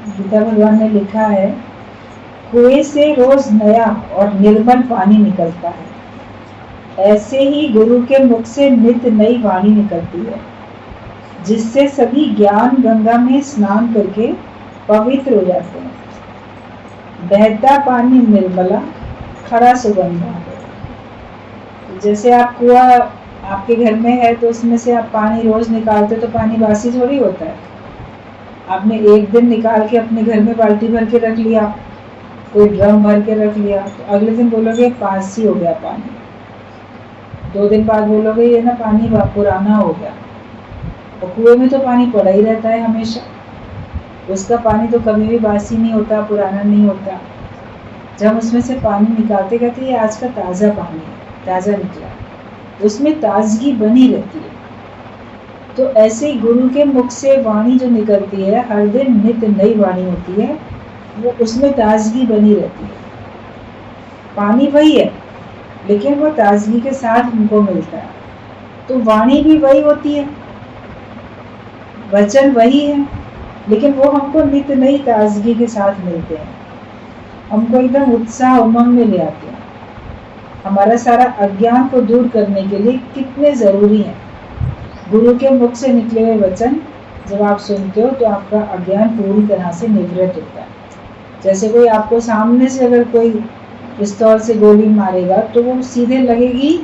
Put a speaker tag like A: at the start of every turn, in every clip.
A: गीता भगवान ने लिखा है, कुएं से रोज नया और निर्मल पानी निकलता है, ऐसे ही गुरु के मुख से नित्य नई वाणी निकलती है, जिससे सभी ज्ञान गंगा में स्नान करके पवित्र हो जाते हैं। बहता पानी निर्मला, खड़ा सुगंधा। जैसे आप कुआ आपके घर में है तो उसमें से आप पानी रोज निकालते तो पानी बासी थोड़ी होता है। आपने एक दिन निकाल के अपने घर में बाल्टी भर के रख लिया, कोई ड्रम भर के रख लिया, तो अगले दिन बोलोगे बासी हो गया पानी। 2 दिन बाद बोलोगे ये ना पानी पुराना हो गया। और कुएं में तो पानी पड़ा ही रहता है हमेशा, उसका पानी तो कभी भी बासी नहीं होता, पुराना नहीं होता। जब उसमें से पानी निकालते कहते ये आज का ताज़ा पानी है, ताज़ा निकला, उसमें ताजगी बनी रहती है। तो ऐसे ही गुरु के मुख से वाणी जो निकलती है, हर दिन नित्य नई वाणी होती है, वो उसमें ताजगी बनी रहती है। पानी वही है लेकिन वो ताजगी के साथ हमको मिलता है। तो वाणी भी वही होती है, वचन वही है, लेकिन वो हमको नित्य नई ताजगी के साथ मिलते हैं, हमको एकदम उत्साह उमंग में ले आते हैं। हमारा सारा अज्ञान को दूर करने के लिए कितने ज़रूरी हैं गुरु के मुख से निकले हुए वचन। जब आप सुनते हो तो आपका अज्ञान पूरी तरह से निवृत्त होता है। जैसे कोई आपको सामने से अगर कोई पिस्तौल से गोली मारेगा तो वो सीधे लगेगी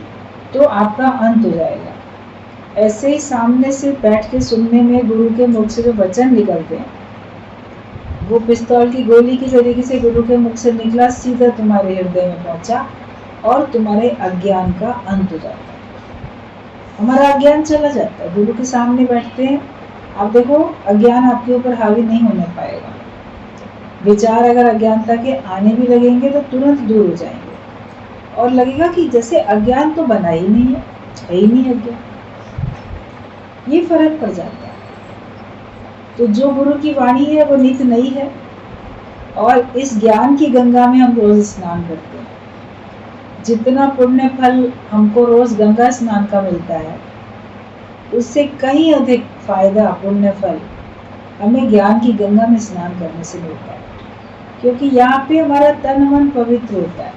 A: तो आपका अंत हो जाएगा। ऐसे ही सामने से बैठ के सुनने में गुरु के मुख से जो वचन निकलते हैं, वो पिस्तौल की गोली की तरीके से गुरु के मुख से निकला, सीधा तुम्हारे हृदय में पहुंचा और तुम्हारे अज्ञान का अंत हो जाता है। हमारा अज्ञान चला जाता है। गुरु के सामने बैठते हैं, आप देखो अज्ञान आपके ऊपर हावी नहीं होने पाएगा। विचार अगर अज्ञानता के आने भी लगेंगे तो तुरंत दूर हो जाएंगे और लगेगा कि जैसे अज्ञान तो बना ही नहीं है ही नहीं अज्ञान। ये फर्क पड़ जाता है। तो जो गुरु की वाणी है वो नित्य नई है और इस ज्ञान की गंगा में हम रोज स्नान करते हैं। जितना पुण्य फल हमको रोज गंगा स्नान का मिलता है, उससे कहीं अधिक फायदा पुण्य फल हमें ज्ञान की गंगा में स्नान करने से मिलता है। क्योंकि यहाँ पे हमारा तन मन पवित्र होता है।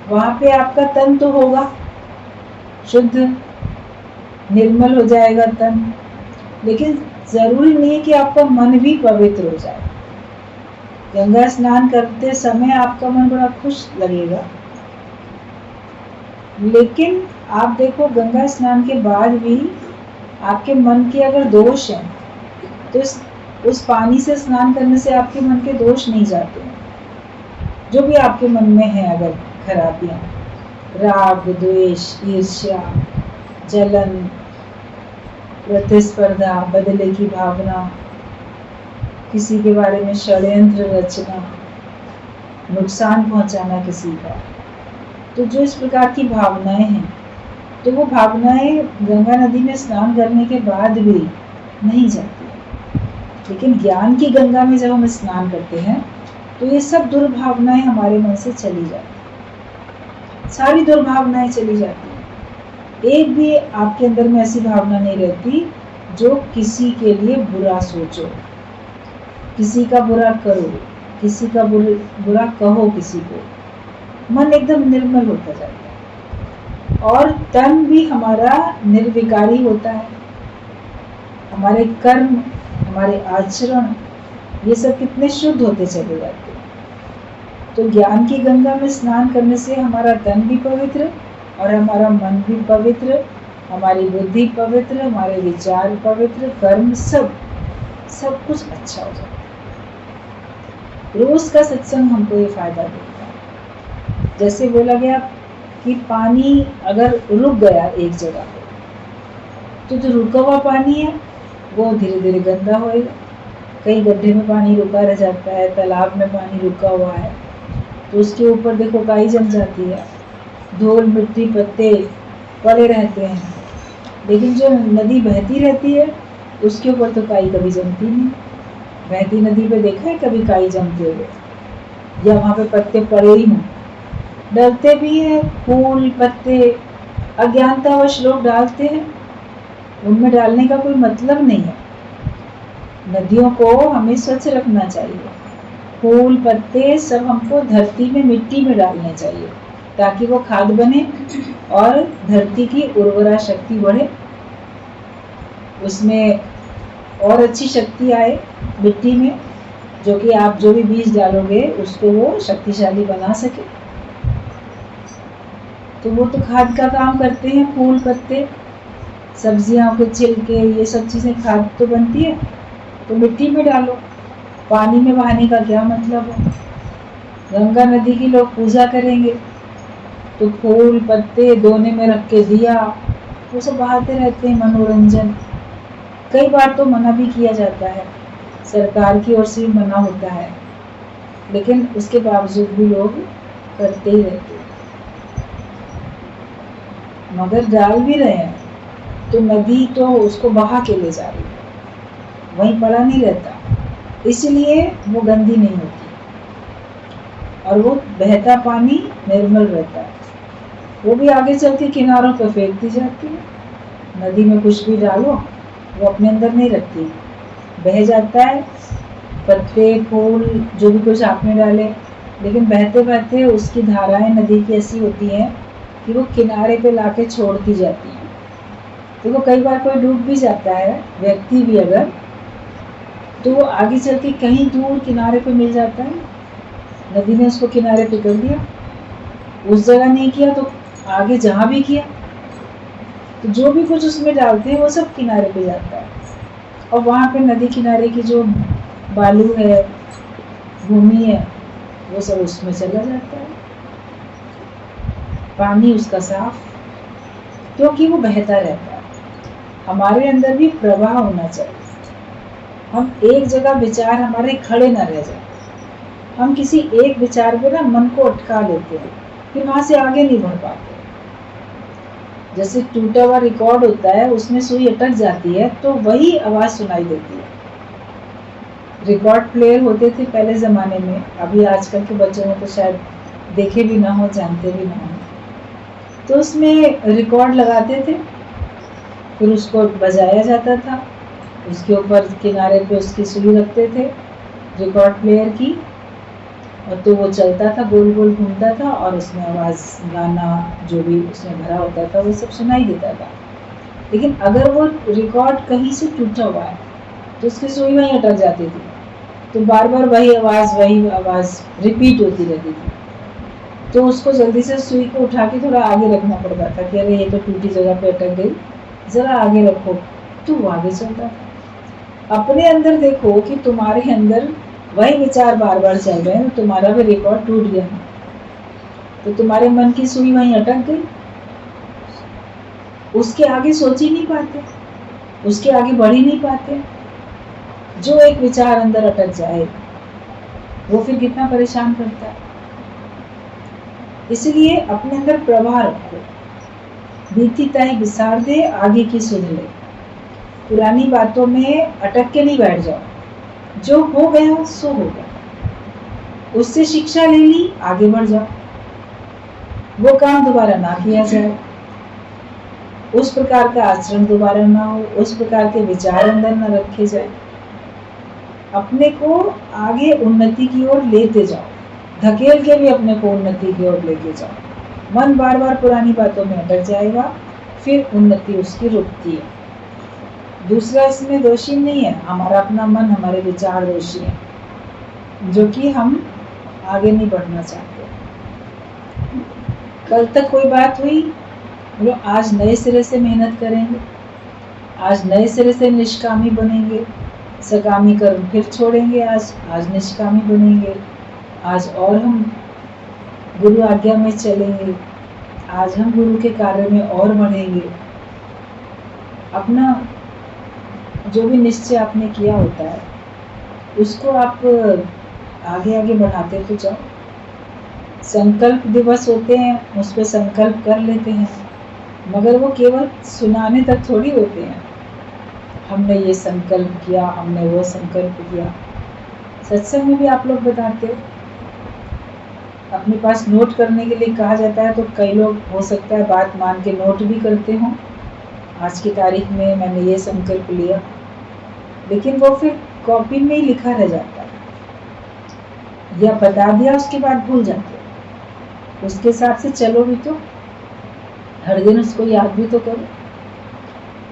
A: वहाँ पे आपका तन तो होगा शुद्ध, निर्मल हो जाएगा तन, लेकिन जरूरी नहीं है कि आपका मन भी पवित्र हो जाए। गंगा स्नान करते समय आपका मन बड़ा खुश लगेगा, लेकिन आप देखो गंगा स्नान के बाद भी आपके मन के अगर दोष हैं तो उस पानी से स्नान करने से आपके मन के दोष नहीं जाते हैं। जो भी आपके मन में है अगर खराबियां, राग, द्वेष, ईर्ष्या, जलन, प्रतिस्पर्धा, बदले की भावना, किसी के बारे में षड्यंत्र रचना, नुकसान पहुंचाना किसी का, तो जो इस प्रकार की भावनाएं हैं, तो वो भावनाएं गंगा नदी में स्नान करने के बाद भी नहीं जाती। लेकिन ज्ञान की गंगा में जब हम स्नान करते हैं तो ये सब दुर्भावनाएं हमारे मन से चली जाती, सारी दुर्भावनाएं चली जाती। एक भी आपके अंदर में ऐसी भावना नहीं रहती जो किसी के लिए बुरा सोचो, किसी का बुरा करो, किसी का बुरा कहो किसी को। मन एकदम निर्मल होता जाता है और तन भी हमारा निर्विकारी होता है। हमारे कर्म, हमारे आचरण, ये सब कितने शुद्ध होते चले जाते हैं। तो ज्ञान की गंगा में स्नान करने से हमारा तन भी पवित्र और हमारा मन भी पवित्र, हमारी बुद्धि पवित्र, हमारे विचार पवित्र, कर्म सब कुछ अच्छा हो जाता है। रोज का सत्संग हमको ये फायदा देता है। जैसे बोला गया कि पानी अगर रुक गया एक जगह पे, तो जो रुका हुआ पानी है वो धीरे धीरे गंदा होएगा। कई गड्ढे में पानी रुका रह जाता है, तालाब में पानी रुका हुआ है तो उसके ऊपर देखो काई जम जाती है, धूल मिट्टी पत्ते पड़े रहते हैं। लेकिन जो नदी बहती रहती है उसके ऊपर तो काई कभी जमती नहीं। बहती नदी पे देखा है कभी काई जमते हुए, या वहाँ पे पत्ते पड़े ही नहीं। डलते भी हैं फूल पत्ते, अज्ञानतावश लोग डालते हैं, उनमें डालने का कोई मतलब नहीं है। नदियों को हमें स्वच्छ रखना चाहिए। फूल पत्ते सब हमको धरती में मिट्टी में डालने चाहिए ताकि वो खाद बने और धरती की उर्वरा शक्ति बढ़े, उसमें और अच्छी शक्ति आए मिट्टी में, जो कि आप जो भी बीज डालोगे उसको वो शक्तिशाली बना सके। तो वो तो खाद का काम करते हैं। फूल पत्ते, सब्जियां के छिलके, ये सब चीज़ें खाद तो बनती है। तो मिट्टी में डालो, पानी में बहाने का क्या मतलब है। गंगा नदी की लोग पूजा करेंगे तो फूल पत्ते दोने में रख के दिया, वो सब बहाते रहते हैं, मनोरंजन। कई बार तो मना भी किया जाता है, सरकार की ओर से भी मना होता है, लेकिन उसके बावजूद भी लोग करते ही रहते हैं। मगर डाल भी रहे हैं तो नदी तो उसको बहा के ले जा रही है, वहीं पड़ा नहीं रहता, इसलिए वो गंदी नहीं होती और वो बहता पानी निर्मल रहता है। वो भी आगे चल के किनारों पर फेंक दी जाती है। नदी में कुछ भी डालो वो अपने अंदर नहीं रखती, बह जाता है। पत्ते फूल जो भी कुछ आपने डाले, लेकिन बहते बहते उसकी धाराएं नदी की ऐसी होती हैं कि वो किनारे पे लाके छोड़ती जाती हैं। तो वो कई बार कोई डूब भी जाता है, व्यक्ति भी अगर, तो वो आगे चल के कहीं दूर किनारे पे मिल जाता है। नदी ने उसको किनारे पे कर दिया, उस जगह नहीं किया तो आगे जहाँ भी किया, तो जो भी कुछ उसमें डालते हैं वो सब किनारे पे जाता है और वहाँ पे नदी किनारे की जो बालू है, भूमि है, वो सब उसमें चला जाता है। पानी उसका साफ, क्योंकि वो बहता रहता है। हमारे अंदर भी प्रवाह होना चाहिए। हम एक जगह विचार हमारे खड़े ना रह जाए। हम किसी एक विचार पे ना मन को अटका लेते हैं, फिर वहां से आगे नहीं बढ़ पाते। जैसे टूटा हुआ रिकॉर्ड होता है, उसमें सुई अटक जाती है तो वही आवाज सुनाई देती है। रिकॉर्ड प्लेयर होते थे पहले ज़माने में, अभी आजकल के बच्चों ने तो शायद देखे भी ना हो, जानते भी ना हो। तो उसमें रिकॉर्ड लगाते थे, फिर उसको बजाया जाता था, उसके ऊपर किनारे पे उसकी सुई रखते थे रिकॉर्ड प्लेयर की, और तो वो चलता था, गोल गोल घूमता था और उसमें आवाज़, गाना जो भी उसमें भरा होता था वो सब सुनाई देता था। लेकिन अगर वो रिकॉर्ड कहीं से टूटा हुआ है तो उसकी सुई वहीं अटक जाती थी, तो बार बार वही आवाज़ रिपीट होती रहती थी। तो उसको जल्दी से सुई को उठा के थोड़ा आगे रखना पड़ता था कि अरे ये तो टूटी जगह पे अटक गई, ज़रा आगे रखो, तो वो आगे चलता था। अपने अंदर देखो कि तुम्हारे अंदर वही विचार बार बार चल रहे हैं, तो तुम्हारा भी रिकॉर्ड टूट गया, तो तुम्हारे मन की सुई वहीं अटक गई, उसके आगे सोच ही नहीं पाते, उसके आगे बढ़ ही नहीं पाते। जो एक विचार अंदर अटक जाए वो फिर कितना परेशान करता है। इसलिए अपने अंदर प्रवाह रखो, बीती ताई विसार दे, आगे की सुन ले। पुरानी बातों में अटक के नहीं बैठ जाओ, जो हो गया सो हो गया, उससे शिक्षा ले ली, आगे बढ़ जाओ। वो काम दोबारा ना किया जाए, उस प्रकार का आचरण दोबारा ना हो, उस प्रकार के विचार अंदर ना रखे जाए। अपने को आगे उन्नति की ओर लेते जाओ, धकेल के भी अपने को उन्नति की ओर लेके जाओ। मन बार बार पुरानी बातों में अटक जाएगा, फिर उन्नति उसकी रुकती है। दूसरा इसमें दोषी नहीं है, हमारा अपना मन, हमारे विचार दोषी है, जो कि हम आगे नहीं बढ़ना चाहते। कल तक कोई बात हुई, बोलो आज नए सिरे से मेहनत करेंगे, आज नए सिरे से निष्कामी बनेंगे, सकामी कर्म फिर छोड़ेंगे, आज निष्कामी बनेंगे, आज और हम गुरु आज्ञा में चलेंगे, आज हम गुरु के कार्य में और बढ़ेंगे। अपना जो भी निश्चय आपने किया होता है उसको आप आगे आगे बढ़ाते तो जाओ। संकल्प दिवस होते हैं, उस पर संकल्प कर लेते हैं, मगर वो केवल सुनाने तक थोड़ी होते हैं। हमने ये संकल्प किया, हमने वो संकल्प किया। सत्संग में भी आप लोग बताते हो, अपने पास नोट करने के लिए कहा जाता है तो कई लोग हो सकता है बात मान के नोट भी करते हों, आज की तारीख में मैंने ये संकल्प लिया, लेकिन वो फिर कॉपी में ही लिखा रह जाता है, या बता दिया उसके बाद भूल जाते हो। उसके हिसाब से चलो भी तो, हर दिन उसको याद भी तो करो,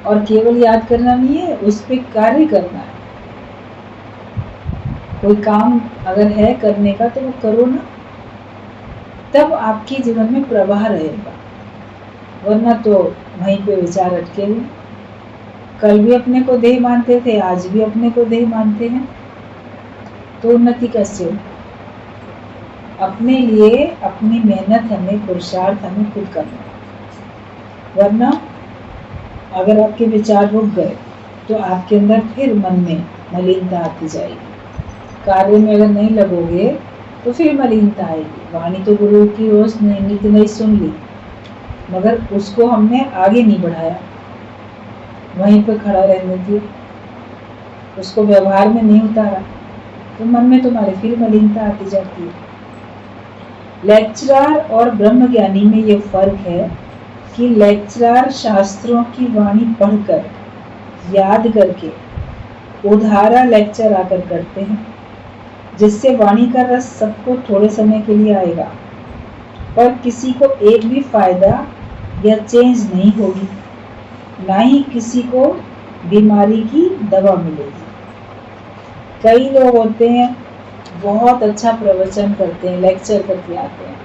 A: और केवल याद करना नहीं है, उस पर कार्य करना है। कोई काम अगर है करने का तो वो करो ना, तब आपके जीवन में प्रवाह रहेगा। वरना तो वहीं पे विचार अटके हुए। कल भी अपने को देह मानते थे, आज भी अपने को देह मानते हैं, तो उन्नति कैसे हो? अपने लिए अपनी मेहनत हमें, पुरुषार्थ हमें खुद करना है। वरना अगर आपके विचार रुक गए तो आपके अंदर फिर मन में मलिनता आती जाएगी। कार्य में अगर नहीं लगोगे तो फिर मलिनता आएगी। वाणी तो गुरु की रोज नित नई सुन ली, मगर उसको हमने आगे नहीं बढ़ाया, वहीं पर खड़ा रहने दिया, उसको व्यवहार में नहीं उतारा, तो मन में तुम्हारे फिर मलिनता आती जाती है। लेक्चरर और ब्रह्मज्ञानी में ये फर्क है कि लेक्चरर शास्त्रों की वाणी पढ़कर याद करके उधारा लेक्चर आकर करते हैं, जिससे वाणी का रस सबको थोड़े समय के लिए आएगा, पर किसी को एक भी फायदा या चेंज नहीं होगी, ना ही किसी को बीमारी की दवा मिलेगी। कई लोग होते हैं बहुत अच्छा प्रवचन करते हैं, लेक्चर करके आते हैं,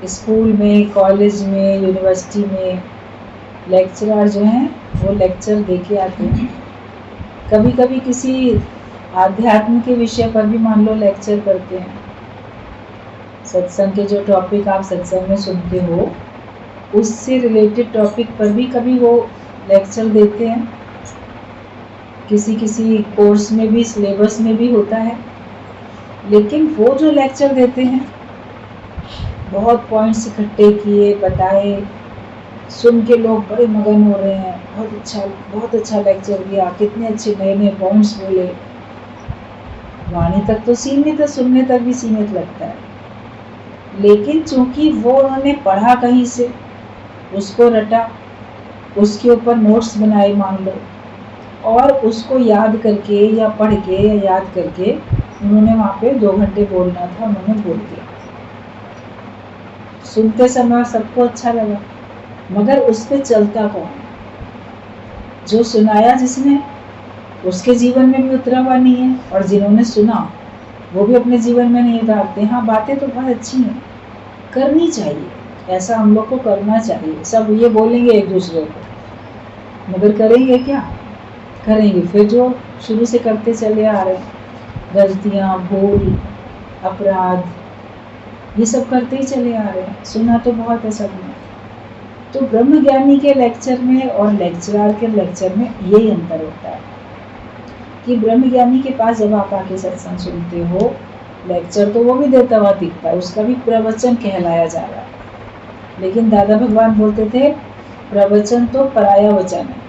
A: स्कूल में, कॉलेज में, यूनिवर्सिटी में लेक्चरर जो हैं वो लेक्चर देके आते हैं। कभी कभी किसी आध्यात्म के विषय पर भी मान लो लेक्चर करते हैं। सत्संग के जो टॉपिक आप सत्संग में सुनते हो, उससे रिलेटेड टॉपिक पर भी कभी वो लेक्चर देते हैं। किसी किसी कोर्स में भी, सिलेबस में भी होता है। लेकिन वो जो लेक्चर देते हैं, बहुत पॉइंट्स इकट्ठे किए, बताए, सुन के लोग बड़े मगन हो रहे हैं, बहुत अच्छा लेक्चर दिया, कितने अच्छे नए नए पॉइंट्स बोले। वाणी तक तो सीमित है, सुनने तक भी सीमित लगता है, लेकिन चूंकि वो उन्होंने पढ़ा कहीं से, उसको रटा, उसके ऊपर नोट्स बनाए मान लो, और उसको याद करके या पढ़ के या याद करके उन्होंने वहाँ पे 2 घंटे बोलना था, उन्होंने बोल दिया। सुनते समय सबको अच्छा लगा, मगर उस पे चलता कौन? जो सुनाया जिसने, उसके जीवन में भी उतरा हुआ नहीं है, और जिन्होंने सुना वो भी अपने जीवन में नहीं उतारते। हाँ, बातें तो बहुत अच्छी हैं, करनी चाहिए, ऐसा हम लोग को करना चाहिए। सब ये बोलेंगे एक दूसरे को, मगर करेंगे क्या? करेंगे फिर जो शुरू से करते चले आ रहे हैं, गलतियाँ, भूल, अपराध, ये सब करते ही चले आ रहे हैं। सुना तो बहुत है सबने। तो ब्रह्मज्ञानी के लेक्चर में और लेक्चरर के लेक्चर में यही अंतर होता है कि ब्रह्मज्ञानी के पास जब आप आके सत्संग सुनते हो, लेक्चर तो वो भी देता हुआ दिखता है, उसका भी प्रवचन कहलाया जा रहा है। लेकिन दादा भगवान बोलते थे, प्रवचन तो पराया वचन है,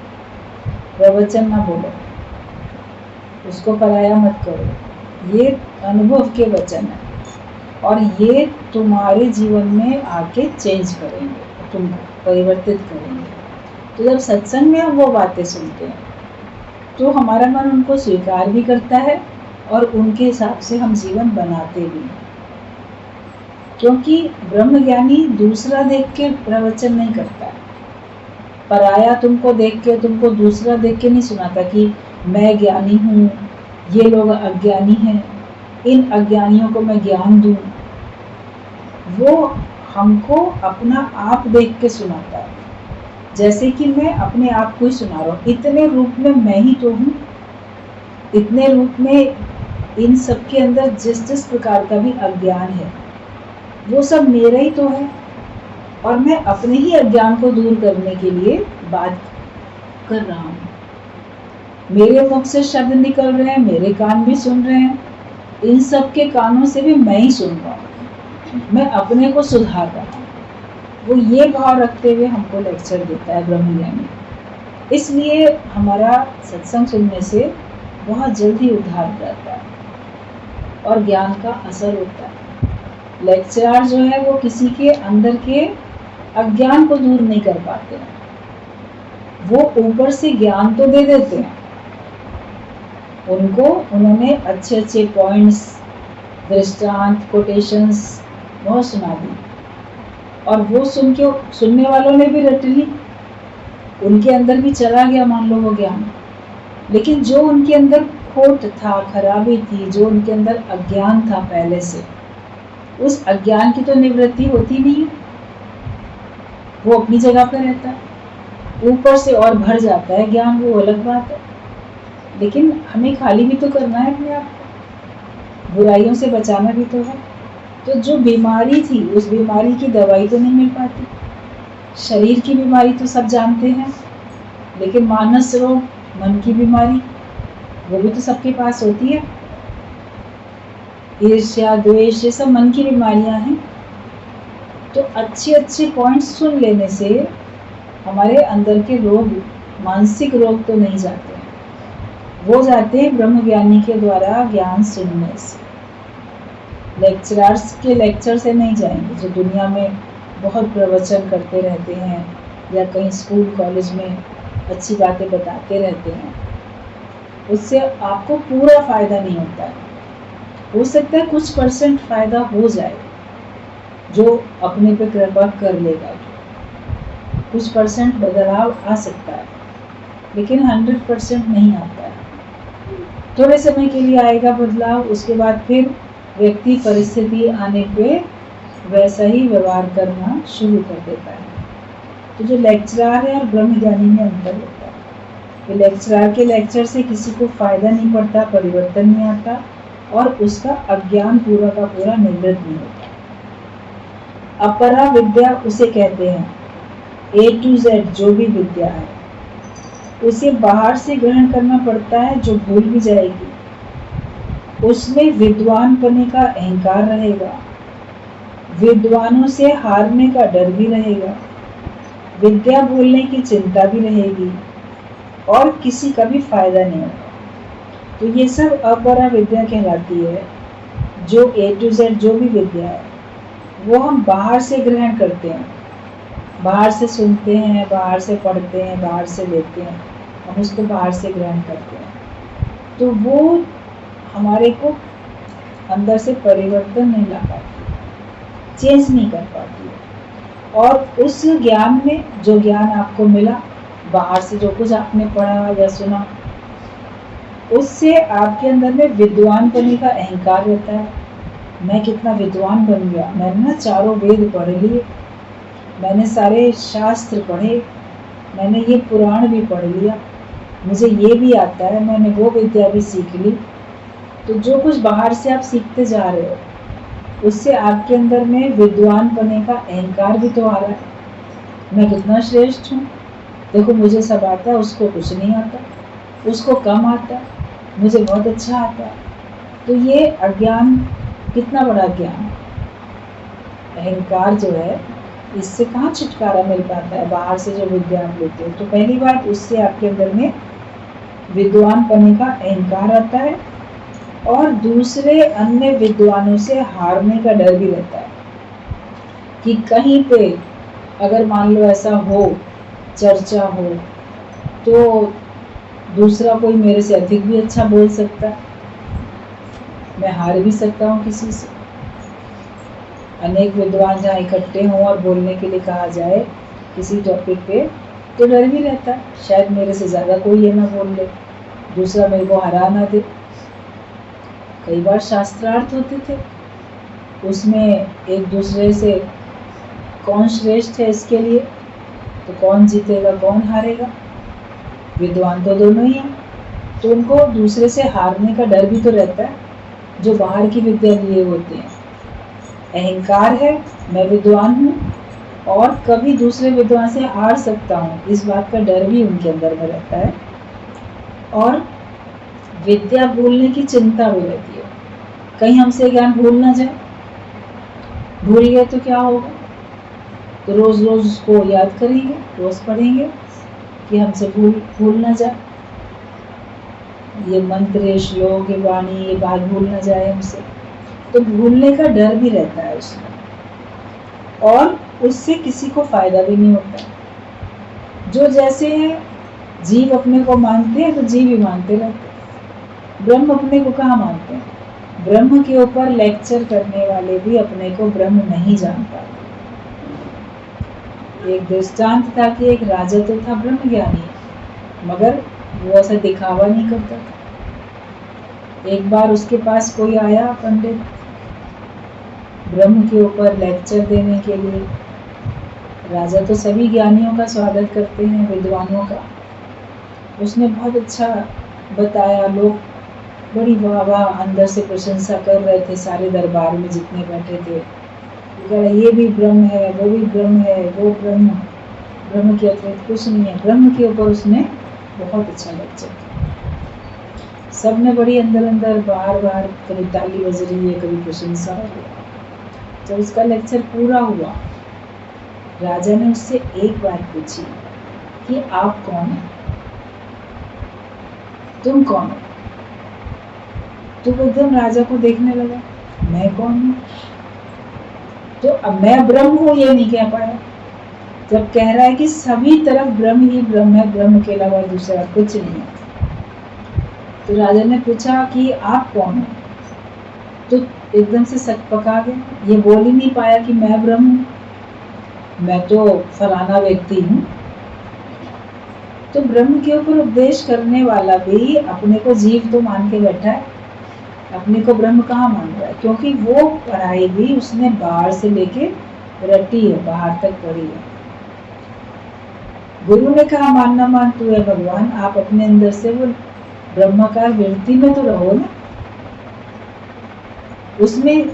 A: प्रवचन ना बोलो, उसको पराया मत करो, ये अनुभव के वचन है, और ये तुम्हारे जीवन में आके चेंज करेंगे, तुमको परिवर्तित करेंगे। तो जब सत्संग में हम वो बातें सुनते हैं तो हमारा मन उनको स्वीकार भी करता है, और उनके हिसाब से हम जीवन बनाते भी हैं। क्योंकि ब्रह्मज्ञानी दूसरा देख के प्रवचन नहीं करता है, पराया तुमको देख के, तुमको दूसरा देख के नहीं सुनाता कि मैं ज्ञानी हूँ, ये लोग अज्ञानी हैं, इन अज्ञानियों को मैं ज्ञान दूँ। वो हमको अपना आप देख के सुनाता है, जैसे कि मैं अपने आप को ही सुना रहा हूँ। इतने रूप में मैं ही तो हूँ, इतने रूप में इन सब के अंदर जिस जिस प्रकार का भी अज्ञान है, वो सब मेरा ही तो है, और मैं अपने ही अज्ञान को दूर करने के लिए बात कर रहा हूँ। मेरे मुख से शब्द निकल रहे हैं, मेरे कान भी सुन रहे हैं, इन सब के कानों से भी मैं ही सुन रहा हूँ, मैं अपने को सुधार रहा हूँ। वो ये भाव रखते हुए हमको लेक्चर देता है ब्रह्मज्ञानी। इसलिए हमारा सत्संग सुनने से बहुत जल्दी उद्धार करता है और ज्ञान का असर होता है। लेक्चरर जो है वो किसी के अंदर के अज्ञान को दूर नहीं कर पाते हैं, वो ऊपर से ज्ञान तो दे देते हैं, उनको उन्होंने अच्छे अच्छे पॉइंट्स, दृष्टांत, कोटेशंस बहुत सुना दी, और वो सुनने वालों ने भी रट ली, उनके अंदर भी चला गया मान लो वो ज्ञान। लेकिन जो उनके अंदर खोट था, खराबी थी, जो उनके अंदर अज्ञान था पहले से, उस अज्ञान की तो निवृत्ति होती नहीं है, वो अपनी जगह पर रहता है। ऊपर से और भर जाता है ज्ञान, वो अलग बात है, लेकिन हमें खाली भी तो करना है अपने आप को, बुराइयों से बचाना भी तो है। तो जो बीमारी थी, उस बीमारी की दवाई तो नहीं मिल पाती। शरीर की बीमारी तो सब जानते हैं, लेकिन मानस रोग, मन की बीमारी, वो भी तो सबके पास होती है। ईर्ष्या, द्वेष, ये सब मन की बीमारियां हैं। तो अच्छे अच्छे पॉइंट्स सुन लेने से हमारे अंदर के रोग, मानसिक रोग तो नहीं जाते हैं, वो जाते हैं ब्रह्मज्ञानी के द्वारा ज्ञान सुनने से। लेक्चरर्स के लेक्चर से नहीं जाएंगे, जो दुनिया में बहुत प्रवचन करते रहते हैं या कहीं स्कूल कॉलेज में अच्छी बातें बताते रहते हैं, उससे आपको पूरा फायदा नहीं होता है। हो सकता है कुछ परसेंट फायदा हो जाए, जो अपने पे कृपा कर लेगा, कुछ परसेंट बदलाव आ सकता है, लेकिन 100% नहीं आता है। थोड़े समय के लिए आएगा बदलाव, उसके बाद फिर व्यक्ति परिस्थिति आने पे वैसा ही व्यवहार करना शुरू कर देता है। तो जो लेक्चरर है और ब्रह्मज्ञानी में अंतर होता है। लेक्चरर के लेक्चर से किसी को फायदा नहीं पड़ता, परिवर्तन नहीं आता, और उसका अज्ञान पूरा का पूरा निवृत्त नहीं होता। अपरा विद्या उसे कहते हैं, A to Z जो भी विद्या है उसे बाहर से ग्रहण करना पड़ता है, जो भूल भी जाएगी। उसमें विद्वान बनने का अहंकार रहेगा, विद्वानों से हारने का डर भी रहेगा, विद्या भूलने की चिंता भी रहेगी, और किसी का भी फायदा नहीं होगा। तो ये सब अपरा विद्या कहलाती है। जो A to Z जो भी विद्या है वो हम बाहर से ग्रहण करते हैं, बाहर से सुनते हैं, बाहर से पढ़ते हैं, बाहर से लेते हैं, हम उसको बाहर से ग्रहण करते हैं। तो वो हमारे को अंदर से परिवर्तन नहीं ला पाती, चेंज नहीं कर पाती है। और उस ज्ञान में, जो ज्ञान आपको मिला बाहर से, जो कुछ आपने पढ़ा या सुना, उससे आपके अंदर में विद्वान बनने का अहंकार रहता है। मैं कितना विद्वान बन गया, मैंने ना चारों वेद पढ़ लिए, मैंने सारे शास्त्र पढ़े, मैंने ये पुराण भी पढ़ लिया, मुझे ये भी आता है, मैंने वो विद्या भी सीख ली। तो जो कुछ बाहर से आप सीखते जा रहे हो, उससे आपके अंदर में विद्वान बनने का अहंकार भी तो आ रहा है। मैं कितना श्रेष्ठ हूँ, देखो मुझे सब आता है, उसको कुछ नहीं आता, उसको कम आता है, मुझे बहुत अच्छा आता है। तो ये अज्ञान, कितना बड़ा ज्ञान, अहंकार जो है, इससे कहाँ छुटकारा मिल पाता है बाहर से जो विद्या आप लेते हो। तो पहली बात, उससे आपके अंदर में विद्वान बनने का अहंकार आता है, और दूसरे अन्य विद्वानों से हारने का डर भी रहता है कि कहीं पे अगर मान लो ऐसा हो, चर्चा हो, तो दूसरा कोई मेरे से अधिक भी अच्छा बोल सकता है, मैं हार भी सकता हूँ किसी से। अनेक विद्वान जहाँ इकट्ठे हों और बोलने के लिए कहा जाए किसी टॉपिक पे, तो डर भी रहता है, शायद मेरे से ज़्यादा कोई ये ना बोल ले, दूसरा मेरे को हरा ना दे। कई बार शास्त्रार्थ होते थे, उसमें एक दूसरे से कौन श्रेष्ठ है इसके लिए, तो कौन जीतेगा कौन हारेगा, विद्वान तो दोनों ही हैं। तो उनको दूसरे से हारने का डर भी तो रहता है, जो बाहर की विद्या लिए होते हैं। अहंकार है, मैं विद्वान हूँ और कभी दूसरे विद्वान से हार सकता हूँ, इस बात का डर भी उनके अंदर में रहता है। और विद्या भूलने की चिंता भी रहती है, कहीं हमसे ज्ञान भूल ना जाए। भूल गए तो क्या होगा, तो रोज रोज उसको याद करेंगे, रोज पढ़ेंगे कि हमसे भूल ना जाए, ये मंत्र, ये श्लोक, ये वाणी, ये बात भूल ना जाए हमसे। तो भूलने का डर भी रहता है उसमें, और उससे किसी को फायदा भी नहीं होता। जो जैसे है, जीव अपने को मानते हैं तो जीव ही मानते रहते हैं। ब्रह्म अपने को कहाँ मानते हैं? ब्रह्म के ऊपर लेक्चर करने वाले भी अपने को ब्रह्म नहीं जान पाते। एक दृष्टांत था कि एक राजा तो था ब्रह्म ज्ञानी, मगर वो ऐसा दिखावा नहीं करता था। एक बार उसके पास कोई आया पंडित ब्रह्म के ऊपर लेक्चर देने के लिए। राजा तो सभी ज्ञानियों का स्वागत करते हैं, विद्वानों का। उसने बहुत अच्छा बताया, लोग बड़ी वाह वाह अंदर से प्रशंसा कर रहे थे, सारे दरबार में जितने बैठे थे। ये भी ब्रह्म है, वो भी ब्रह्म है, वो ब्रह्म के अतिरिक्त कुछ नहीं है। ब्रह्म के ऊपर उसने बहुत अच्छा लेक्चर किया। सबने बड़ी अंदर अंदर बार बार कभी ताली बज रही है, कभी प्रशंसा हो रही है। जब उसका लेक्चर पूरा हुआ, राजा ने उससे एक बात पूछी कि आप कौन है, तुम कौन हो? तो एकदम राजा को देखने लगा, मैं कौन हूँ? तो अब मैं ब्रह्म हूँ ये नहीं कह पाया। जब कह रहा है कि सभी तरफ ब्रह्म ही ब्रह्म है, ब्रह्म के अलावा दूसरा कुछ नहीं है। तो राजा ने पूछा कि आप कौन हो? तो एकदम से सच पका गया, ये बोल ही नहीं पाया कि मैं ब्रह्म हूँ, मैं तो फलाना व्यक्ति हूँ। तो ब्रह्म के ऊपर उपदेश करने वाला भी अपने को जीव तो मान के बैठा है, अपने को ब्रह्म कहाँ मान रहा है? क्योंकि वो पढ़ाई भी उसने बाहर से लेके रटी है, बाहर तक पढ़ी है। गुरु ने कहा मानना मान, तू है भगवान, आप अपने अंदर से वो ब्रह्माकार वृत्ति में तो रहो ना, उसमें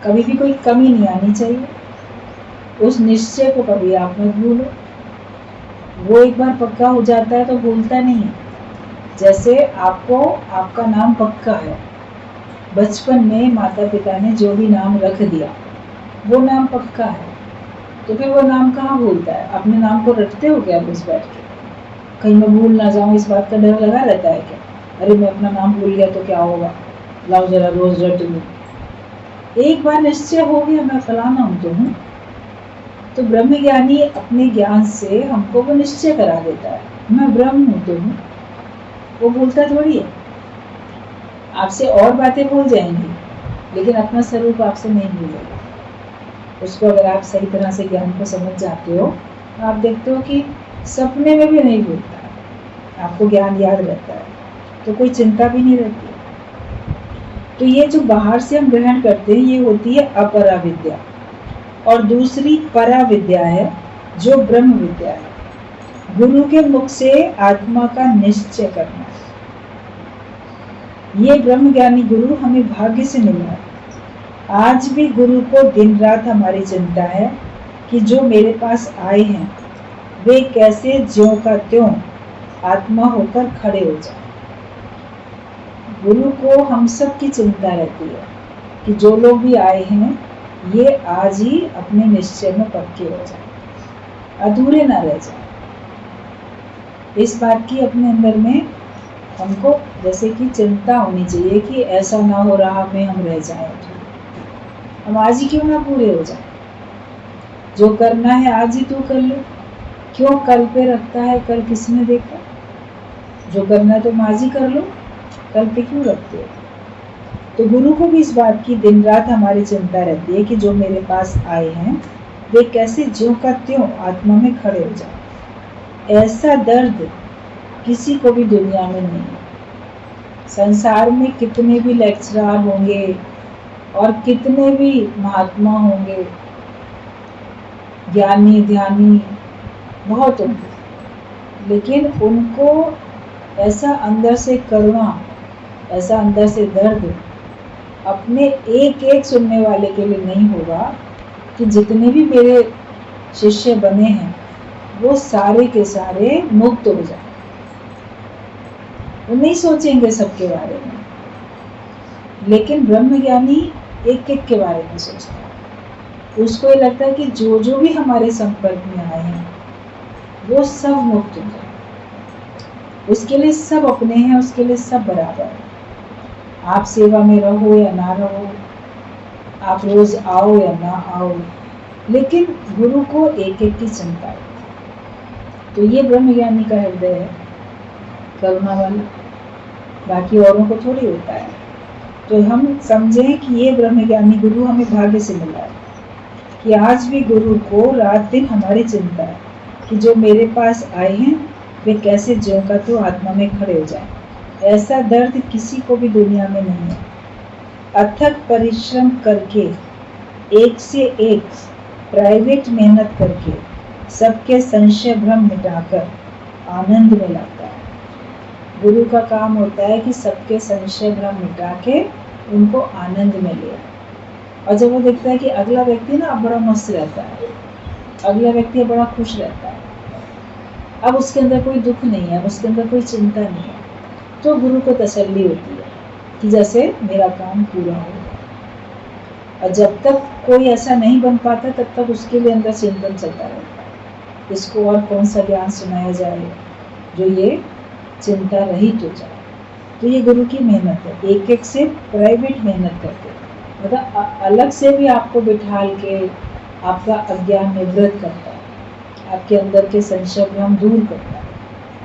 A: कभी भी कोई कमी नहीं आनी चाहिए। उस निश्चय को कभी आप मत भूलो। वो एक बार पक्का हो जाता है तो भूलता नहीं है। जैसे आपको आपका नाम पक्का है, बचपन में माता पिता ने जो भी नाम रख दिया वो नाम पक्का है, तो फिर वो नाम कहाँ भूलता है? अपने नाम को रटते हो क्या रोज बैठ के? कहीं मैं भूल ना जाऊं इस बात का डर लगा रहता है क्या? अरे मैं अपना नाम भूल गया तो क्या होगा, लाओ जरा रोज रट लूं। एक बार निश्चय हो गया मैं फलाना हूं तो हूं। तो ब्रह्म ज्ञानी अपने ज्ञान से हमको वो निश्चय करा देता है, मैं ब्रह्म हूं तो हूं। वो भूलता थोड़ी है। आपसे और बातें भूल जाएंगी, लेकिन अपना स्वरूप आपसे नहीं भूलेगा। उसको अगर आप सही तरह से ज्ञान को समझ जाते हो, तो आप देखते हो कि सपने में भी नहीं भूलता, आपको ज्ञान याद रहता है, तो कोई चिंता भी नहीं रहती। तो ये जो बाहर से हम ग्रहण करते हैं, ये होती है अपरा विद्या, और दूसरी परा विद्या है जो ब्रह्म विद्या है। गुरु के मुख से आत्मा का निश्चय करना, ये ब्रह्म ज्ञानी गुरु हमें भाग्य से मिला है। आज भी गुरु को दिन रात हमारी चिंता है कि जो मेरे पास आए हैं वे कैसे ज्यों का त्यों आत्मा होकर खड़े हो जाए। गुरु को हम सब की चिंता रहती है कि जो लोग भी आए हैं ये आज ही अपने निश्चय में पक्के हो जाए, अधूरे ना रह जाए। इस बात की अपने अंदर में हमको जैसे कि चिंता होनी चाहिए कि ऐसा ना हो रहा में हम रह जाएं। हम आज ही क्यों ना पूरे हो जाए? जो करना है आज ही तू कर ले, क्यों कल पे रखता है? कल किसने देखा? जो करना है तुम आज ही कर लो, कल पे क्यों रखते हो? तो गुरु को भी इस बात की दिन रात हमारी चिंता रहती है कि जो मेरे पास आए हैं वे कैसे ज्यों का त्यों आत्मा में खड़े हो जाए। ऐसा दर्द किसी को भी दुनिया में नहीं है। संसार में कितने भी लेक्चरर होंगे और कितने भी महात्मा होंगे, ज्ञानी ध्यानी बहुत होंगे, लेकिन उनको ऐसा अंदर से करुणा, ऐसा अंदर से दर्द अपने एक एक सुनने वाले के लिए नहीं होगा कि जितने भी मेरे शिष्य बने हैं वो सारे के सारे मुक्त हो जाए। वो नहीं सोचेंगे सबके बारे में, लेकिन ब्रह्मज्ञानी एक एक के बारे में सोचता है। उसको ये लगता है कि जो जो भी हमारे संपर्क में आए हैं वो सब मुक्त हो जाए। उसके लिए सब अपने हैं, उसके लिए सब बराबर है। आप सेवा में रहो या ना रहो, आप रोज आओ या ना आओ, लेकिन गुरु को एक एक की चिंता है। तो ये ब्रह्मज्ञानी का हृदय है, करुणा वाला। बाकी औरों को थोड़ी होता है। तो हम समझें कि ये ब्रह्मज्ञानी गुरु हमें भाग्य से मिला है, कि आज भी गुरु को रात दिन हमारी चिंता है कि जो मेरे पास आए हैं वे कैसे ज्यों का त्यों आत्मा में खड़े हो जाएं। ऐसा दर्द किसी को भी दुनिया में नहीं है। अथक परिश्रम करके, एक से एक प्राइवेट मेहनत करके, सबके संशय भ्रम मिटाकर आनंद में लाता है। गुरु का काम होता है कि सबके संशय भ्रम मिटा के उनको आनंद में ले आए। और जब वो देखता है कि अगला व्यक्ति ना बड़ा मस्त रहता है, अगला व्यक्ति बड़ा खुश रहता है, अब उसके अंदर कोई दुख नहीं है, उसके अंदर कोई चिंता नहीं है, तो गुरु को तसल्ली होती है कि जैसे मेरा काम पूरा हो। और जब तक कोई ऐसा नहीं बन पाता तब तक उसके लिए अंदर चिंतन चलता रहता है, इसको और कौन सा ज्ञान सुनाया जाए जो ये चिंता रहित हो जाए। तो ये गुरु की मेहनत है, एक एक से प्राइवेट मेहनत करके, मतलब अलग से भी आपको बिठाल के आपका अज्ञान निवृत्त करता है, आपके अंदर के संशय भ्रम दूर करता है।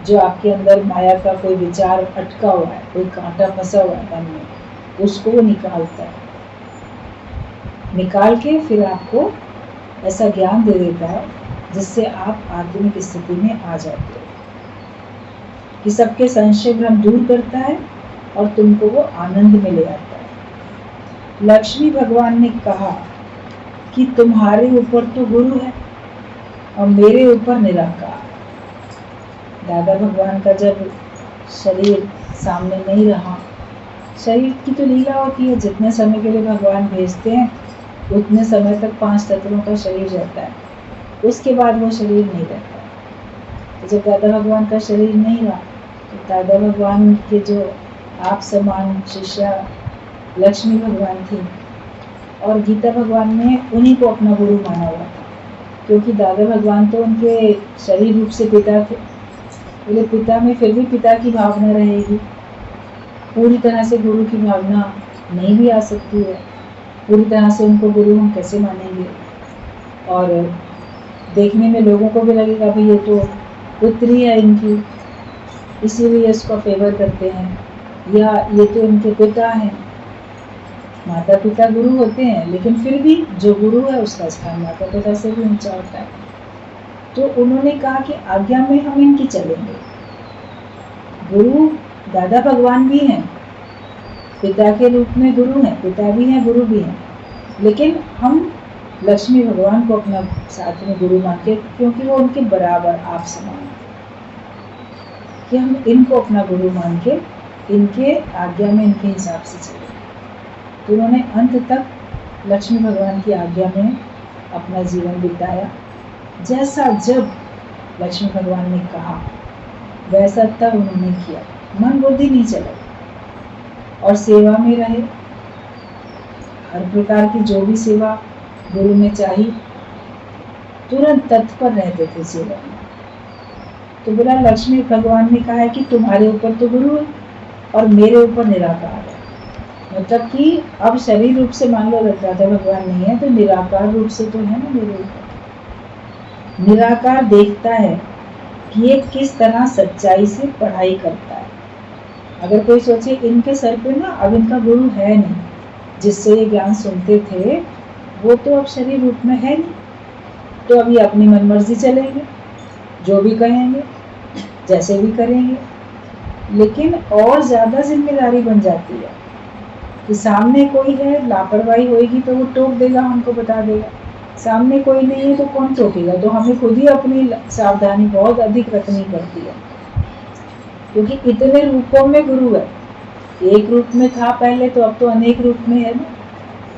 A: जो आपके अंदर माया का कोई विचार अटका हुआ है, कोई कांटा फंसा हुआ है मन में, उसको वो निकालता है, निकाल के फिर आपको ऐसा ज्ञान दे देता है जिससे आप आत्मिक स्थिति में आ जाते हो, कि सबके संशय भ्रम दूर करता है और तुमको वो आनंद में ले आता है। लक्ष्मी भगवान ने कहा कि तुम्हारे ऊपर तो गुरु है और मेरे ऊपर निराकार। दादा भगवान का जब शरीर सामने नहीं रहा, शरीर की तो लीला होती है, जितने समय के लिए भगवान भेजते हैं उतने समय तक 5 तत्वों का शरीर रहता है, उसके बाद वो शरीर नहीं रहता। तो जब दादा भगवान का शरीर नहीं रहा तो दादा भगवान के जो आप समान शिष्या लक्ष्मी भगवान थी और गीता भगवान ने उन्हीं को अपना गुरु माना हुआ था, क्योंकि दादा भगवान तो उनके शरीर रूप से पिता थे। बोले पिता में फिर भी पिता की भावना रहेगी, पूरी तरह से गुरु की भावना नहीं भी आ सकती है, पूरी तरह से उनको गुरु हम कैसे मानेंगे। और देखने में लोगों को भी लगेगा भाई ये तो पुत्री है इनकी, इसीलिए इसको फेवर करते हैं, या ये तो इनके पिता हैं। माता पिता गुरु होते हैं, लेकिन फिर भी जो गुरु है उसका स्थान माता पिता से भी ऊंचा होता है। तो उन्होंने कहा कि आज्ञा में हम इनकी चलेंगे। गुरु दादा भगवान भी हैं, पिता के रूप में गुरु हैं, पिता भी हैं गुरु भी हैं, लेकिन हम लक्ष्मी भगवान को अपना साथ में गुरु मान के, क्योंकि वो उनके बराबर आप समान, कि हम इनको अपना गुरु मान के इनके आज्ञा में इनके हिसाब से चले। तो उन्होंने अंत तक लक्ष्मी भगवान की आज्ञा में अपना जीवन बिताया। जैसा जब लक्ष्मी भगवान ने कहा वैसा तब उन्होंने किया, मन बुद्धि नहीं चला, और सेवा में रहे। हर प्रकार की जो भी सेवा गुरु ने चाहिए तुरंत तत्पर रहते थे सेवा में। तो बोला लक्ष्मी भगवान ने कहा है कि तुम्हारे ऊपर तो गुरु है और मेरे ऊपर निराकार है, मतलब कि अब शरीर रूप से मान लो राधा भगवान नहीं है तो निराकार रूप से तो है ना मेरे ऊपर। निराकार देखता है कि ये किस तरह सच्चाई से पढ़ाई करता है। अगर कोई सोचे इनके सर पे ना अब इनका गुरु है नहीं, जिससे ये ज्ञान सुनते थे वो तो अब शरीर रूप में है नहीं, तो अभी अपनी मनमर्जी चलेंगे, जो भी कहेंगे जैसे भी करेंगे। लेकिन और ज़्यादा जिम्मेदारी बन जाती है कि सामने कोई है, लापरवाही होगी तो वो टोक देगा, हमको बता देगा। सामने कोई नहीं है तो कौन टोकेगा, तो हमें खुद ही अपनी सावधानी बहुत अधिक रखनी पड़ती है, क्योंकि इतने रूपों में गुरु है। एक रूप में था पहले, तो अब तो अनेक रूप में है ना।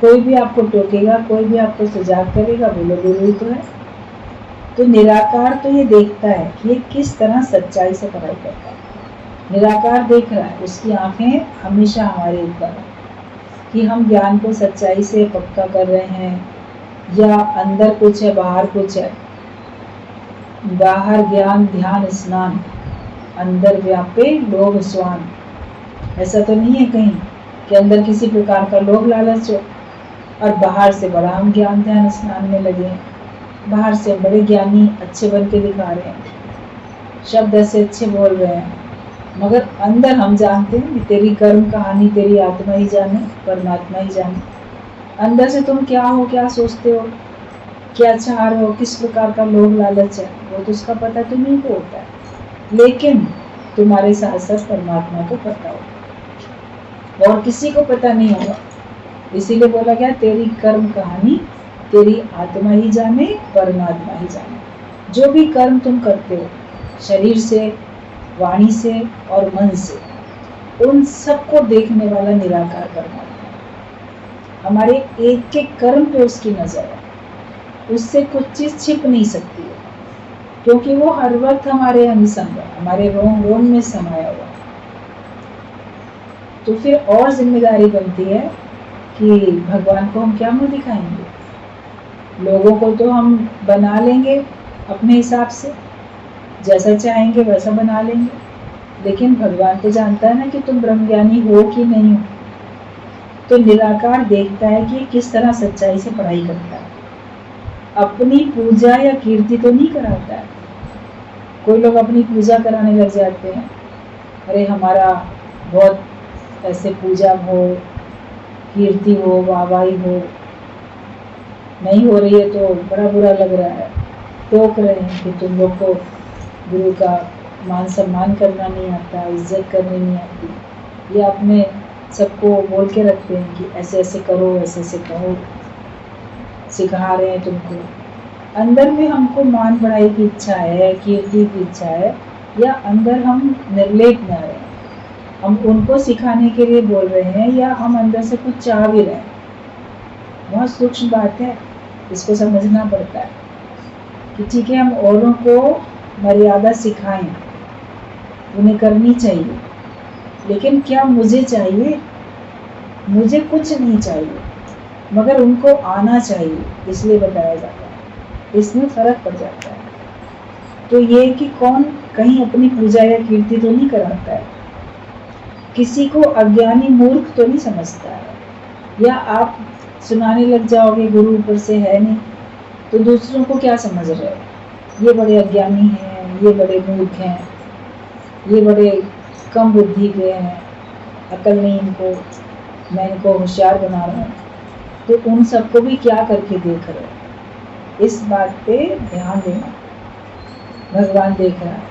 A: कोई भी आपको टोकेगा, कोई भी आपको सुझाव करेगा, बोलो गुरु ही तो है। तो निराकार तो ये देखता है कि ये किस तरह सच्चाई से पढ़ाई करता है। निराकार देख रहा है, उसकी आंखें हमेशा हमारे ऊपर है कि हम ज्ञान को सच्चाई से पक्का कर रहे हैं या अंदर कुछ है बाहर कुछ है। बाहर ज्ञान ध्यान स्नान, अंदर व्यापे लोभ स्वान। ऐसा तो नहीं है कहीं कि अंदर किसी प्रकार का लोभ लालच हो और बाहर से बड़ा हम ज्ञान ध्यान स्नान में लगे, बाहर से बड़े ज्ञानी अच्छे बन के दिखा रहे हैं, शब्द ऐसे अच्छे बोल रहे हैं, मगर अंदर हम जानते हैं कि तेरी कर्म कहानी तेरी आत्मा ही जाने, परमात्मा ही जाने। अंदर से तुम क्या हो, क्या सोचते हो, क्या चाह रहे हो, किस प्रकार का लोभ लालच है, वो तो उसका पता तुम्हीं को होता है, लेकिन तुम्हारे साथ साथ परमात्मा को पता हो और किसी को पता नहीं होगा। इसीलिए बोला गया तेरी कर्म कहानी तेरी आत्मा ही जाने, परमात्मा ही जाने। जो भी कर्म तुम करते हो शरीर से, वाणी से और मन से, उन सबको देखने वाला निराकार परमात्मा है। हमारे एक एक कर्म पे उसकी नजर है, उससे कुछ चीज छिप नहीं सकती है, क्योंकि वो हर वक्त हमारे अनुसंग है, हमारे रोम रोम में समाया हुआ। तो फिर और जिम्मेदारी बनती है कि भगवान को हम क्या मुंह दिखाएंगे। लोगों को तो हम बना लेंगे अपने हिसाब से, जैसा चाहेंगे वैसा बना लेंगे, लेकिन भगवान तो जानता है ना कि तुम ब्रह्मज्ञानी हो कि नहीं हो। तो निराकार देखता है कि किस तरह सच्चाई से पढ़ाई करता है, अपनी पूजा या कीर्ति तो नहीं कराता है। कोई लोग अपनी पूजा कराने लग जाते हैं, अरे हमारा बहुत ऐसे पूजा हो, कीर्ति हो, वाहवाही हो, नहीं हो रही है तो बड़ा बुरा लग रहा है, टोक रहे हैं कि तुम लोग को गुरु का मान सम्मान करना नहीं आता, इज्जत करनी नहीं आती, या अपने सबको बोल के रखते हैं कि ऐसे ऐसे करो, ऐसे ऐसे कहो, सिखा रहे हैं तुमको। अंदर में हमको मान बढ़ाई की इच्छा है, कीर्ति की इच्छा है, या अंदर हम निर्लेप में आ रहे हैं, हम उनको सिखाने के लिए बोल रहे हैं, या हम अंदर से कुछ चाह भी रहे हैं। बहुत सूक्ष्म बात है, इसको समझना पड़ता है कि ठीक है हम औरों को मर्यादा सिखाएं, उन्हें करनी चाहिए, लेकिन क्या मुझे चाहिए? मुझे कुछ नहीं चाहिए, मगर उनको आना चाहिए, इसलिए बताया जाता है। इसमें फर्क पड़ जाता है। तो ये कि कौन कहीं अपनी पूजा या कीर्ति तो नहीं कराता है, किसी को अज्ञानी मूर्ख तो नहीं समझता है, या आप सुनाने लग जाओगे गुरु ऊपर से है नहीं, तो दूसरों को क्या समझ रहे हो, ये बड़े अज्ञानी हैं, ये बड़े मूर्ख हैं, ये बड़े कम बुद्धि के हैं, अकल नहीं इनको, मैं इनको होशियार बना रहा हूँ। तो उन सबको भी क्या करके देख रहे हो, इस बात पे ध्यान देना। भगवान देख रहा है,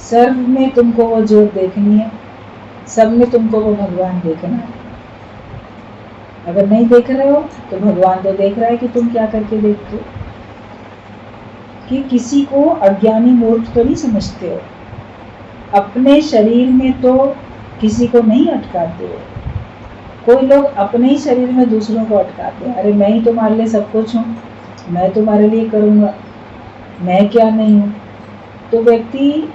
A: सर्व में तुमको वो ज्योत देखनी है, सब में तुमको वो भगवान देखना है। अगर नहीं देख रहे हो तो भगवान तो देख रहा है कि तुम क्या करके देखते हो। कि किसी को अज्ञानी मूर्ख तो नहीं समझते हो, अपने शरीर में तो किसी को नहीं अटकाते हो। कोई लोग अपने ही शरीर में दूसरों को अटकाते हैं, अरे मैं ही तुम्हारे लिए सब कुछ हूँ, मैं तुम्हारे लिए करूँगा, मैं क्या नहीं हूँ। तो व्यक्ति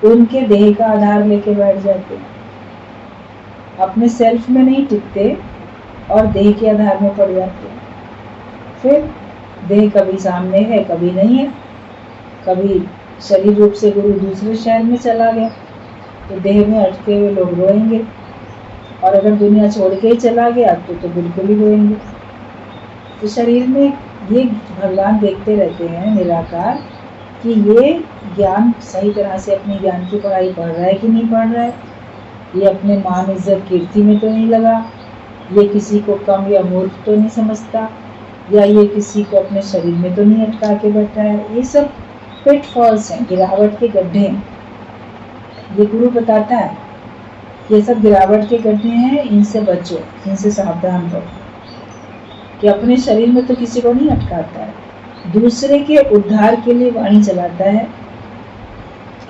A: उनके देह का आधार लेके बैठ जाते हैं, अपने सेल्फ में नहीं टिकते और देह के आधार में पड़ जाते हैं। फिर देह कभी सामने है, कभी नहीं है, कभी शरीर रूप से गुरु दूसरे शहर में चला गया तो देह में अटके हुए लोग रोएंगे, और अगर दुनिया छोड़ के ही चला गया तो बिल्कुल ही रोएंगे। तो शरीर में ये भगवान देखते रहते हैं निराकार कि ये ज्ञान सही तरह से अपनी ज्ञान की पढ़ाई पढ़ रहा है कि नहीं पढ़ रहा है, ये अपने मान इज्जत कीर्ति में तो नहीं लगा, ये किसी को कम या मूर्ख तो नहीं समझता, या ये किसी को अपने शरीर में तो नहीं अटका के बैठा है। ये सब पिटफॉल्स हैं, गिरावट के गड्ढे हैं। ये गुरु बताता है ये सब गिरावट के गड्ढे हैं, इनसे बचो, इनसे सावधान रहो। कि अपने शरीर में तो किसी को नहीं अटकाता है, दूसरे के उद्धार के लिए वाणी चलाता है,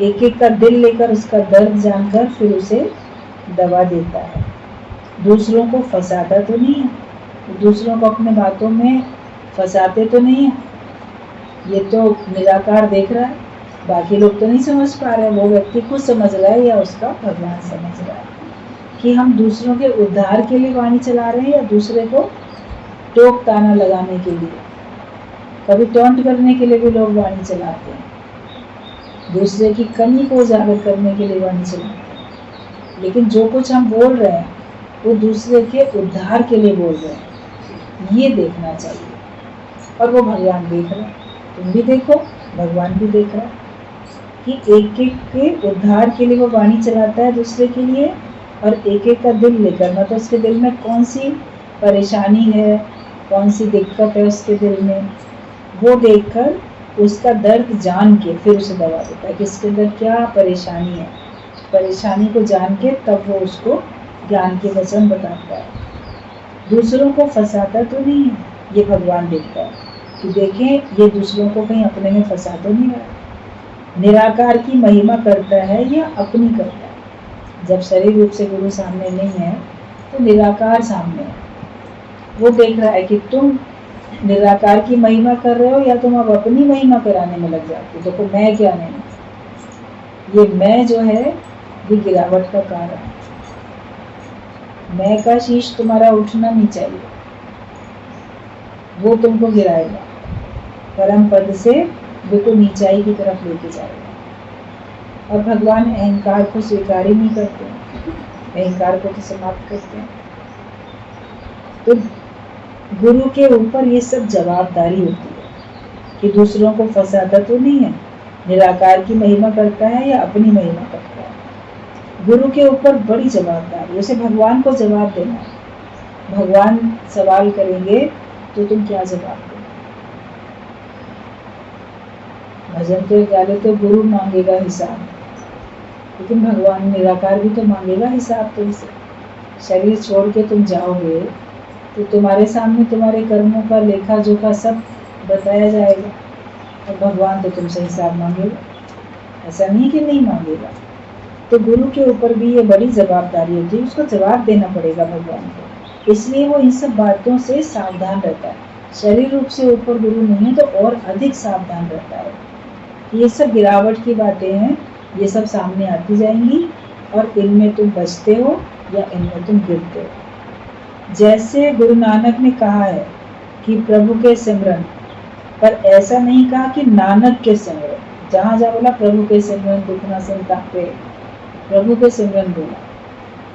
A: एक एक का दिल लेकर उसका दर्द जानकर फिर उसे दवा देता है। दूसरों को फंसाता तो नहीं है, दूसरों को अपने बातों में फंसाते तो नहीं है। ये तो निराकार देख रहा है, बाकी लोग तो नहीं समझ पा रहे, वो व्यक्ति खुद समझ रहा है या उसका भगवान समझ रहा है कि हम दूसरों के उद्धार के लिए वाणी चला रहे हैं या दूसरे को टोक ताना लगाने के लिए। कभी टॉन्ट करने के लिए भी लोग वाणी चलाते हैं, दूसरे की कमी को उजागर करने के लिए वाणी चलाते हैं, लेकिन जो कुछ हम बोल रहे हैं वो दूसरे के उद्धार के लिए बोल रहे हैं, ये देखना चाहिए। और वो भगवान देख रहे हैं, तुम भी देखो, भगवान भी देख रहा है। कि एक एक के उद्धार के लिए वो वाणी चलाता है दूसरे के लिए, और एक एक का दिल लेकर, मतलब उसके दिल में कौन सी परेशानी है, कौन सी दिक्कत है उसके दिल में, वो देखकर उसका दर्द जान के फिर उसे दवा देता है कि इसके अंदर क्या परेशानी है। परेशानी को जान के तब वो उसको ज्ञान के वचन बताता है। दूसरों को फंसाता तो नहीं है, ये भगवान देखता है कि देखें ये दूसरों को कहीं अपने में फंसा तो नहीं रहा। निराकार की महिमा करता है या अपनी करता है। जब शरीर रूप से गुरु सामने नहीं है तो निराकार सामने है। वो देख रहा है कि तुम निराकार की महिमा कर रहे हो या तुम अब अपनी महिमा कराने में लग जाते हो। देखो मैं क्या नहीं, ये मैं जो है ये गिरावट का कारण है। मैं का शीश तुम्हारा उठना नहीं चाहिए, वो तुमको गिराएगा, परम पद से बिल्कुल नीचाई की तरफ लेके जाएगा। और भगवान अहंकार को स्वीकार ही नहीं करते, अहंकार को तो समाप्त करते हैं। तो गुरु के ऊपर ये सब जवाबदारी होती है कि दूसरों को फंसाता तो नहीं है, निराकार की महिमा करता है या अपनी महिमा करता है। गुरु के ऊपर बड़ी जवाबदारी, उसे भगवान को जवाब देना है। भगवान सवाल करेंगे तो तुम क्या जवाब दो। भजन तो गाले तो गुरु मांगेगा हिसाब, लेकिन भगवान निराकार भी तो मांगेगा हिसाब तुमसे। शरीर छोड़ के तुम जाओगे तो तुम्हारे सामने तुम्हारे कर्मों का लेखा जोखा सब बताया जाएगा, और भगवान तो तुमसे हिसाब मांगेगा। ऐसा नहीं कि नहीं मांगेगा। तो गुरु के ऊपर भी ये बड़ी जवाबदारी होती है, उसको जवाब देना पड़ेगा भगवान को। इसलिए वो इन सब बातों से सावधान रहता है। शरीर रूप से ऊपर गुरु नहीं है तो और अधिक सावधान रहता है। ये सब गिरावट की बातें हैं, ये सब सामने आती जाएंगी और इनमें तुम बचते हो या इनमें तुम गिरते हो। जैसे गुरु नानक ने कहा है कि प्रभु के सिमरन, पर ऐसा नहीं कहा कि नानक के सिमरन। जहाँ जहाँ बोला प्रभु के सिमरन दुख न संतापे, प्रभु के सिमरन बोला।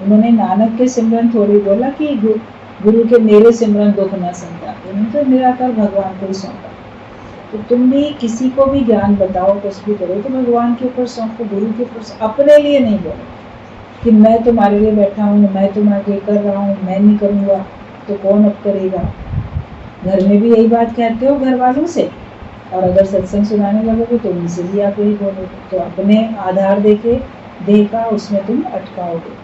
A: उन्होंने नानक के सिमरन थोड़ी बोला कि गुरु के मेरे सिमरन दुख न संतापे। उन्होंने तो निराकार भगवान को ही सौंपा। तो तुम भी किसी को भी ज्ञान बताओ, कुछ भी करो तो भगवान के ऊपर सौंपो, गुरु के ऊपर। अपने लिए नहीं बोलो कि मैं तुम्हारे लिए बैठा हूँ, मैं तुम्हारे लिए कर रहा हूँ, मैं नहीं करूँगा तो कौन अब करेगा। घर में भी यही बात कहते हो घर वालों से, और अगर सत्संग सुनाने लगोगे तो उनसे भी आप यही बोलोगे। तो अपने आधार देके देखा उसमें तुम अटकाओगे।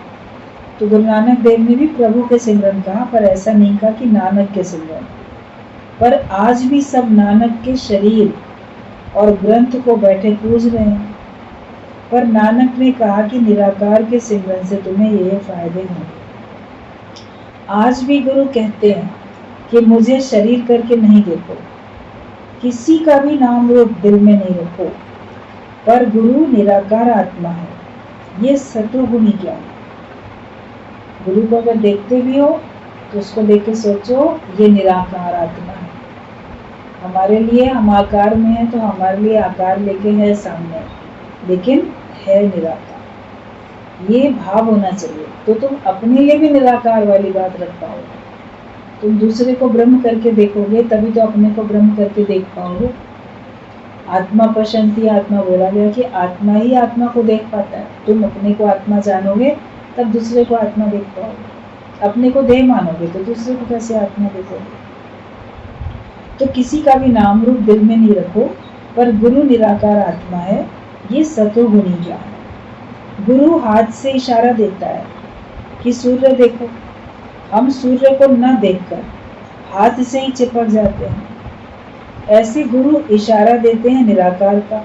A: तो गुरु नानक देव ने भी प्रभु के सिमरन कहा, पर ऐसा नहीं कहा कि नानक के सिमरन। पर आज भी सब नानक के शरीर और ग्रंथ को बैठे पूज रहे हैं। पर नानक ने कहा कि निराकार के सिमरन से तुम्हें ये फायदे होंगे। आज भी गुरु कहते हैं कि मुझे शरीर करके नहीं देखो, किसी का भी नाम रूप दिल में नहीं रखो, पर गुरु निराकार आत्मा है, ये सतोगुणी ज्ञान। गुरु को अगर देखते भी हो तो उसको देख के सोचो ये निराकार आत्मा है। हमारे लिए हम आकार में है तो हमारे लिए आकार लेके है सामने, लेकिन है निराकार। ये भाव होना चाहिए तो तुम अपने लिए भी निराकार वाली बात रख पाओगे। तुम दूसरे को ब्रह्म करके देखोगे तभी तो अपने को ब्रह्म करके देख पाओगे। आत्मा पश्यन्ति आत्मा बोला गया कि आत्मा ही आत्मा को देख पाता है। तुम अपने को आत्मा जानोगे तब दूसरे को आत्मा देख पाओगे। अपने को देह मानोगे तो दूसरे को कैसे आत्मा देखोगे। तो किसी का भी नाम रूप दिल में नहीं रखो, पर गुरु निराकार आत्मा है, ये सतोगुणी ज्ञान है। गुरु हाथ से इशारा देता है कि सूर्य देखो। हम सूर्य को न देखकर हाथ से ही चिपक जाते हैं। ऐसे गुरु इशारा देते हैं निराकार का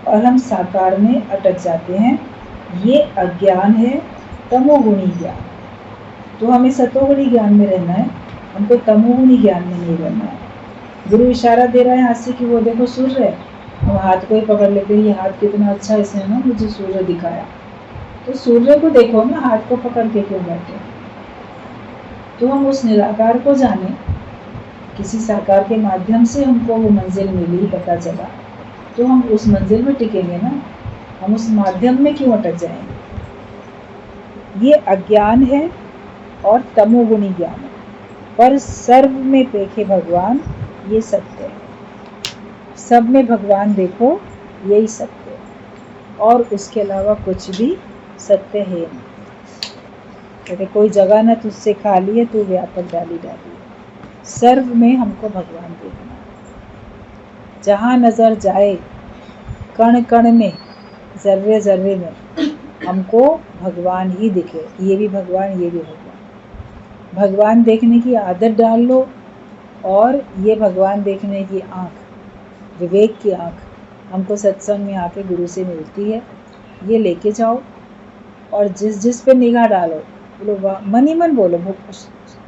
A: और हम साकार में अटक जाते हैं। ये अज्ञान है, तमोगुणी ज्ञान। तो हमें सतोगुणी ज्ञान में रहना है, हमको तमोगुणी ज्ञान में नहीं रहना है। गुरु इशारा दे रहा है हाथ से कि वो देखो सूर्य है, हम हाथ को ही पकड़ लेते हैं। ये हाथ कितना अच्छा, इसने ना मुझे सूर्य दिखाया। तो सूर्य को देखो ना, हाथ को पकड़ के क्यों बैठे। तो हम उस निराकार को जाने, किसी साकार के माध्यम से हमको वो मंजिल मिली, पता चला, तो हम उस मंजिल में टिकेंगे ना। हम उस माध्यम में क्यों अटक जाएंगे। ये अज्ञान है और तमोगुणी ज्ञान है, पर सर्व में देखे भगवान, ये सत्य है। सब में भगवान देखो, यही सत्य है। और उसके अलावा कुछ भी सत्य है नहीं। कहते कोई जगह न तुझसे खाली है, तू व्यापक डाली डाली है। सर्व में हमको भगवान देखना है। जहाँ नजर जाए कण कण में, जर्रे जर्रे में हमको भगवान ही दिखे। ये भी भगवान, ये भी भगवान। भगवान देखने की आदत डाल लो, और ये भगवान देखने की आँख, विवेक की आँख हमको सत्संग में आके गुरु से मिलती है, ये लेके जाओ। और जिस जिस पे निगाह डालो, बोलो वाह, मन ही मन बोलो,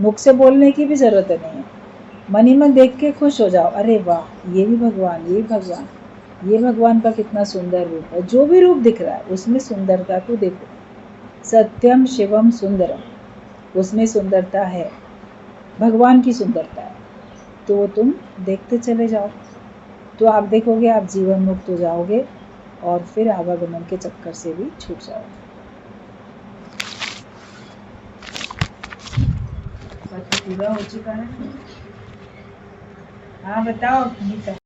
A: मुख से बोलने की भी जरूरत नहीं है। मन ही मन देख के खुश हो जाओ, अरे वाह, ये भी भगवान, ये भी भगवान, ये भगवान का कितना सुंदर रूप है। जो भी रूप दिख रहा है उसमें सुंदरता को देखो। सत्यम शिवम सुंदरम, उसमें सुंदरता है, भगवान की सुंदरता है, तो वो तुम देखते चले जाओ। तो आप देखोगे आप जीवन मुक्त हो जाओगे, और फिर आवागमन के चक्कर से भी छूट जाओगे। पूरा हो चुका है। हाँ बताओ गीता।